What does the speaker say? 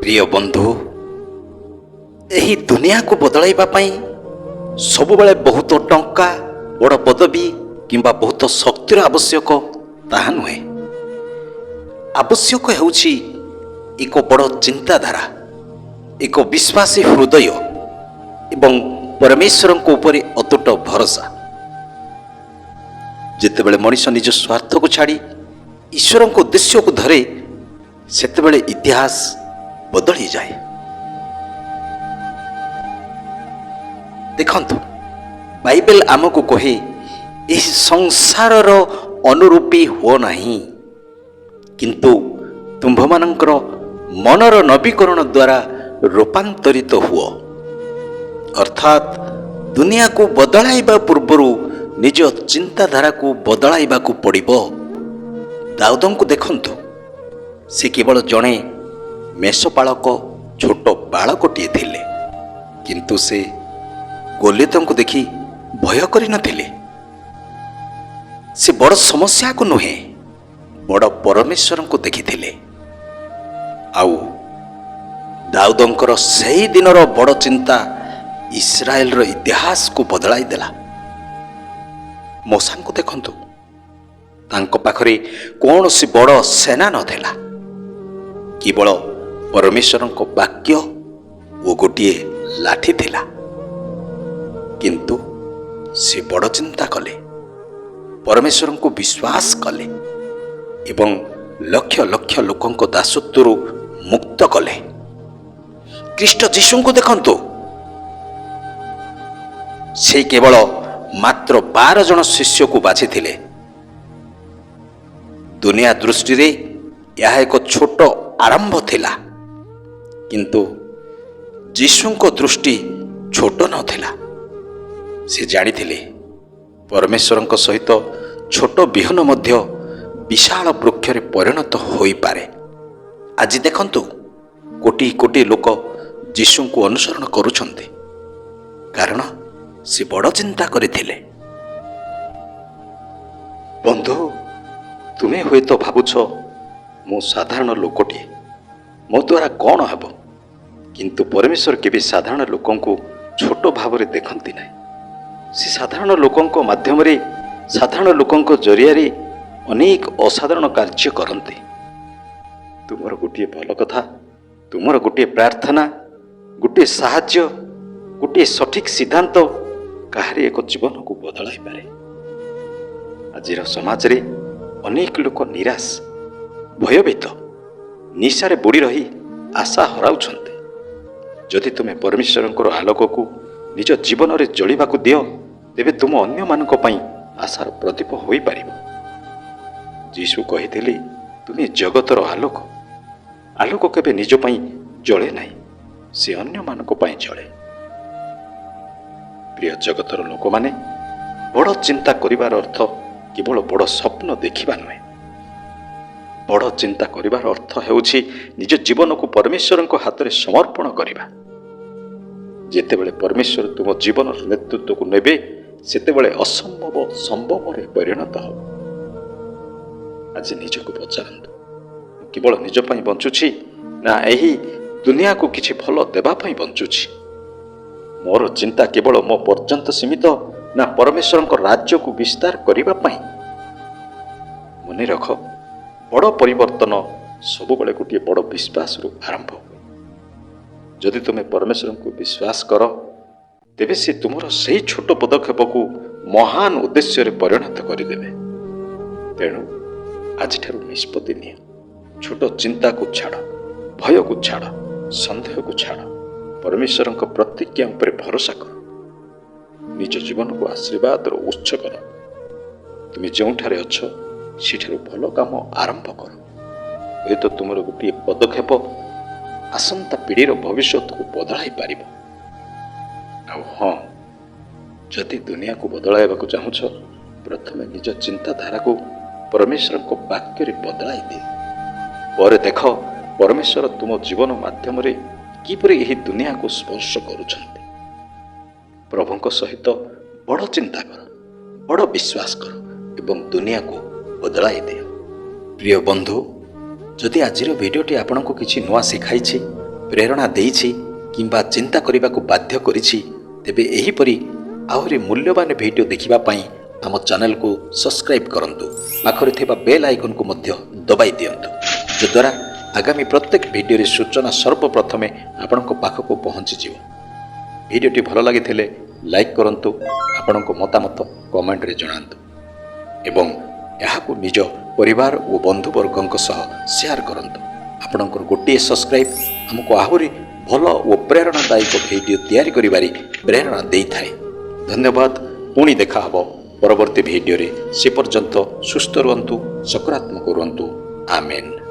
प्रिय बंधु, ଏହି ଦୁନିଆକୁ ବଦଳାଇବା ପାଇଁ ସବୁବେଳେ ବହୁତ ଟଙ୍କା, ବଡ଼ ପଦବୀ କିମ୍ବା ବହୁତ ଶକ୍ତିର ଆବଶ୍ୟକ ତାହା ନୁହେଁ। ଆବଶ୍ୟକ ହେଉଛି ଏକ ବଡ଼ ଚିନ୍ତାଧାରା, ଏକ ବିଶ୍ୱାସୀ ହୃଦୟ ଏବଂ ପରମେଶ୍ୱରଙ୍କ ଉପରେ ଅତୁଟ ଭରସା। ଯେତେବେଳେ ମଣିଷ ନିଜ ସ୍ୱାର୍ଥକୁ ଛାଡ଼ି ଈଶ୍ୱରଙ୍କ ଉଦ୍ଦେଶ୍ୟକୁ ଧରେ, ସେତେବେଳେ ଇତିହାସ ବଦଳିଯାଏ। ଦେଖନ୍ତୁ, ବାଇବେଲ ଆମକୁ କହେ, ଏହି ସଂସାରର ଅନୁରୂପୀ ହୁଅ ନାହିଁ, କିନ୍ତୁ ତୁମ୍ଭମାନଙ୍କର ମନର ନବୀକରଣ ଦ୍ୱାରା ରୂପାନ୍ତରିତ ହୁଅ। ଅର୍ଥାତ୍ ଦୁନିଆକୁ ବଦଳାଇବା ପୂର୍ବରୁ ନିଜ ଚିନ୍ତାଧାରାକୁ ବଦଳାଇବାକୁ ପଡ଼ିବ। ଦାଉଦଙ୍କୁ ଦେଖନ୍ତୁ, ସେ କେବଳ ଜଣେ ମେଷପାଳକ, ଛୋଟ ବାଳକଟିଏ ଥିଲେ, କିନ୍ତୁ ସେ ଗୋଲିୟତଙ୍କୁ ଦେଖି ଭୟ କରିନଥିଲେ। ସେ ବଡ଼ ସମସ୍ୟାକୁ ନୁହେଁ, ବଡ଼ ପରମେଶ୍ୱରଙ୍କୁ ଦେଖିଥିଲେ। ଆଉ ଦାଉଦଙ୍କର ସେହି ଦିନର ବଡ଼ ଚିନ୍ତା ଇସ୍ରାଏଲର ଇତିହାସକୁ ବଦଳାଇ ଦେଲା। ମୋଶାଙ୍କୁ ଦେଖନ୍ତୁ, ତାଙ୍କ ପାଖରେ କୌଣସି ବଡ଼ ସେନା ନଥିଲା, କେବଳ ପରମେଶ୍ୱରଙ୍କ ବାକ୍ୟ ଓ ଗୋଟିଏ ଲାଠି ଥିଲା। କିନ୍ତୁ ସେ ବଡ଼ ଚିନ୍ତା କଲେ, ପରମେଶ୍ୱରଙ୍କୁ ବିଶ୍ୱାସ କଲେ ଏବଂ ଲକ୍ଷ ଲକ୍ଷ ଲୋକଙ୍କ ଦାସତ୍ୱରୁ ମୁକ୍ତ କଲେ। ଖ୍ରୀଷ୍ଟ ଯୀଶୁଙ୍କୁ ଦେଖନ୍ତୁ, ସେ କେବଳ ମାତ୍ର 12 ଜଣ ଶିଷ୍ୟକୁ ବାଛିଥିଲେ। ଦୁନିଆ ଦୃଷ୍ଟିରେ ଏହା ଏକ ଛୋଟ ଆରମ୍ଭ ଥିଲା, କିନ୍ତୁ ଯୀଶୁଙ୍କ ଦୃଷ୍ଟି ଛୋଟ ନଥିଲା। ସେ ଜାଣିଥିଲେ ପରମେଶ୍ୱରଙ୍କ ସହିତ ଛୋଟ ବିହନ ମଧ୍ୟ ବିଶାଳ ବୃକ୍ଷରେ ପରିଣତ ହୋଇପାରେ। ଆଜି ଦେଖନ୍ତୁ, କୋଟି କୋଟି ଲୋକ ଯୀଶୁଙ୍କୁ ଅନୁସରଣ କରୁଛନ୍ତି, କାରଣ ସେ ବଡ଼ ଚିନ୍ତା କରିଥିଲେ। ବନ୍ଧୁ, ତୁମେ ହୁଏତ ଭାବୁଛ, ମୁଁ ସାଧାରଣ ଲୋକଟିଏ, ମୋ ଦ୍ୱାରା କ'ଣ ହେବ? କିନ୍ତୁ ପରମେଶ୍ୱର କେବେ ସାଧାରଣ ଲୋକଙ୍କୁ ଛୋଟ ଭାବରେ ଦେଖନ୍ତି ନାହିଁ। ସେ ସାଧାରଣ ଲୋକଙ୍କ ମାଧ୍ୟମରେ, ସାଧାରଣ ଲୋକଙ୍କ ଜରିଆରେ ଅନେକ ଅସାଧାରଣ କାର୍ଯ୍ୟ କରନ୍ତି। ତୁମର ଗୋଟିଏ ଭଲ କଥା, ତୁମର ଗୋଟିଏ ପ୍ରାର୍ଥନା, ଗୋଟିଏ ସାହାଯ୍ୟ, ଗୋଟିଏ ସଠିକ୍ ସିଦ୍ଧାନ୍ତ କାହାରି ଏକ ଜୀବନକୁ ବଦଳାଇ ପାରେ। ଆଜିର ସମାଜରେ ଅନେକ ଲୋକ ନିରାଶ, ଭୟଭୀତ, ନିଶାରେ ବୁଡ଼ି ରହି ଆଶା ହରାଉଛନ୍ତି। ଯଦି ତୁମେ ପରମେଶ୍ୱରଙ୍କର ଆଲୋକକୁ ନିଜ ଜୀବନରେ ଜଳିବାକୁ ଦିଅ, ତେବେ ତୁମ ଅନ୍ୟମାନଙ୍କ ପାଇଁ ଆଶାର ପ୍ରଦୀପ ହୋଇପାରିବ। ଯୀଶୁ କହିଥିଲେ, ତୁମେ ଜଗତର ଆଲୋକ। ଆଲୋକ କେବେ ନିଜ ପାଇଁ ଜଳେ ନାହିଁ, ସେ ଅନ୍ୟମାନଙ୍କ ପାଇଁ ଜଳେ। ପ୍ରିୟ ଜଗତର ଲୋକମାନେ, ବଡ଼ ଚିନ୍ତା କରିବାର ଅର୍ଥ କେବଳ ବଡ଼ ସ୍ୱପ୍ନ ଦେଖିବା ନୁହେଁ। ବଡ଼ ଚିନ୍ତା କରିବାର ଅର୍ଥ ହେଉଛି ନିଜ ଜୀବନକୁ ପରମେଶ୍ୱରଙ୍କ ହାତରେ ସମର୍ପଣ କରିବା। ଯେତେବେଳେ ପରମେଶ୍ୱର ତୁମ ଜୀବନର ନେତୃତ୍ୱକୁ ନେବେ, ସେତେବେଳେ ଅସମ୍ଭବ ସମ୍ଭବରେ ପରିଣତ ହେବ। ଆଜି ନିଜକୁ ପଚାରନ୍ତୁ, ମୁଁ କେବଳ ନିଜ ପାଇଁ ବଞ୍ଚୁଛି, ନା ଏହି ଦୁନିଆକୁ କିଛି ଭଲ ଦେବା ପାଇଁ ବଞ୍ଚୁଛି? ମୋର ଚିନ୍ତା କେବଳ ମୋ ପର୍ଯ୍ୟନ୍ତ ସୀମିତ, ନା ପରମେଶ୍ୱରଙ୍କ ରାଜ୍ୟକୁ ବିସ୍ତାର କରିବା ପାଇଁ? ମନେ ରଖ, ବଡ଼ ପରିବର୍ତ୍ତନ ସବୁବେଳେ ଗୋଟିଏ ବଡ଼ ବିଶ୍ୱାସରୁ ଆରମ୍ଭ ହୁଏ। ଯଦି ତୁମେ ପରମେଶ୍ୱରଙ୍କୁ ବିଶ୍ୱାସ କର, ତେବେ ସେ ତୁମର ସେହି ଛୋଟ ପଦକ୍ଷେପକୁ ମହାନ ଉଦ୍ଦେଶ୍ୟରେ ପରିଣତ କରିଦେବେ। ତେଣୁ ଆଜିଠାରୁ ନିଷ୍ପତ୍ତି ନିଅ, ଛୋଟ ଚିନ୍ତାକୁ ଛାଡ଼, ଭୟକୁ ଛାଡ଼, ସନ୍ଦେହକୁ ଛାଡ଼, ପରମେଶ୍ୱରଙ୍କ ପ୍ରତିଜ୍ଞା ଉପରେ ଭରସା କର। ନିଜ ଜୀବନକୁ ଆଶୀର୍ବାଦର ଉତ୍ସ କର। ତୁମେ ଯେଉଁଠାରେ ଅଛ, ସେଠାରୁ ଭଲ କାମ ଆରମ୍ଭ କର। ହୁଏତ ତୁମର ଗୋଟିଏ ପଦକ୍ଷେପ ଆସନ୍ତା ପିଢ଼ିର ଭବିଷ୍ୟତକୁ ବଦଳାଇ ପାରିବ। ଆଉ ହଁ, ଯଦି ଦୁନିଆକୁ ବଦଳାଇବାକୁ ଚାହୁଁଛ, ପ୍ରଥମେ ନିଜ ଚିନ୍ତାଧାରାକୁ ପରମେଶ୍ୱରଙ୍କ ବାକ୍ୟରେ ବଦଳାଇ ଦିଅ। ପରେ ଦେଖ, ପରମେଶ୍ୱର ତୁମ ଜୀବନ ମାଧ୍ୟମରେ କିପରି ଏହି ଦୁନିଆକୁ ସ୍ପର୍ଶ କରୁଛନ୍ତି। ପ୍ରଭୁଙ୍କ ସହିତ ବଡ଼ ଚିନ୍ତା କର, ବଡ଼ ବିଶ୍ୱାସ କର ଏବଂ ଦୁନିଆକୁ ବଦଳାଇ ଦିଅ। ପ୍ରିୟ ବନ୍ଧୁ, ଯଦି ଆଜିର ଭିଡ଼ିଓଟି ଆପଣଙ୍କୁ କିଛି ନୂଆ ଶିଖାଇଛି, ପ୍ରେରଣା ଦେଇଛି କିମ୍ବା ଚିନ୍ତା କରିବାକୁ ବାଧ୍ୟ କରିଛି, ତେବେ ଏହିପରି ଆହୁରି ମୂଲ୍ୟବାନ ଭିଡ଼ିଓ ଦେଖିବା ପାଇଁ ଆମ ଚ୍ୟାନେଲକୁ ସବସ୍କ୍ରାଇବ୍ କରନ୍ତୁ। ପାଖରେ ଥିବା ବେଲ୍ ଆଇକନ୍କୁ ମଧ୍ୟ ଦବାଇ ଦିଅନ୍ତୁ, ଯଦ୍ୱାରା ଆଗାମୀ ପ୍ରତ୍ୟେକ ଭିଡ଼ିଓରେ ସୂଚନା ସର୍ବପ୍ରଥମେ ଆପଣଙ୍କ ପାଖକୁ ପହଞ୍ଚିଯିବ। ଭିଡ଼ିଓଟି ଭଲ ଲାଗିଥିଲେ ଲାଇକ୍ କରନ୍ତୁ, ଆପଣଙ୍କ ମତାମତ କମେଣ୍ଟରେ ଜଣାନ୍ତୁ ଏବଂ ଏହାକୁ ନିଜ ପରିବାର ଓ ବନ୍ଧୁବର୍ଗଙ୍କ ସହ ସେୟାର କରନ୍ତୁ। ଆପଣଙ୍କର ଗୋଟିଏ ସବସ୍କ୍ରାଇବ୍ ଆମକୁ ଆହୁରି ଭଲ ଓ ପ୍ରେରଣାଦାୟକ ଭିଡ଼ିଓ ତିଆରି କରିବାରେ ପ୍ରେରଣା ଦେଇଥାଏ। ଧନ୍ୟବାଦ। ପୁଣି ଦେଖା ହେବ ପରବର୍ତ୍ତୀ ଭିଡ଼ିଓରେ। ସେ ପର୍ଯ୍ୟନ୍ତ ସୁସ୍ଥ ରୁହନ୍ତୁ, ସକାରାତ୍ମକ ରୁହନ୍ତୁ। ଆମେନ୍।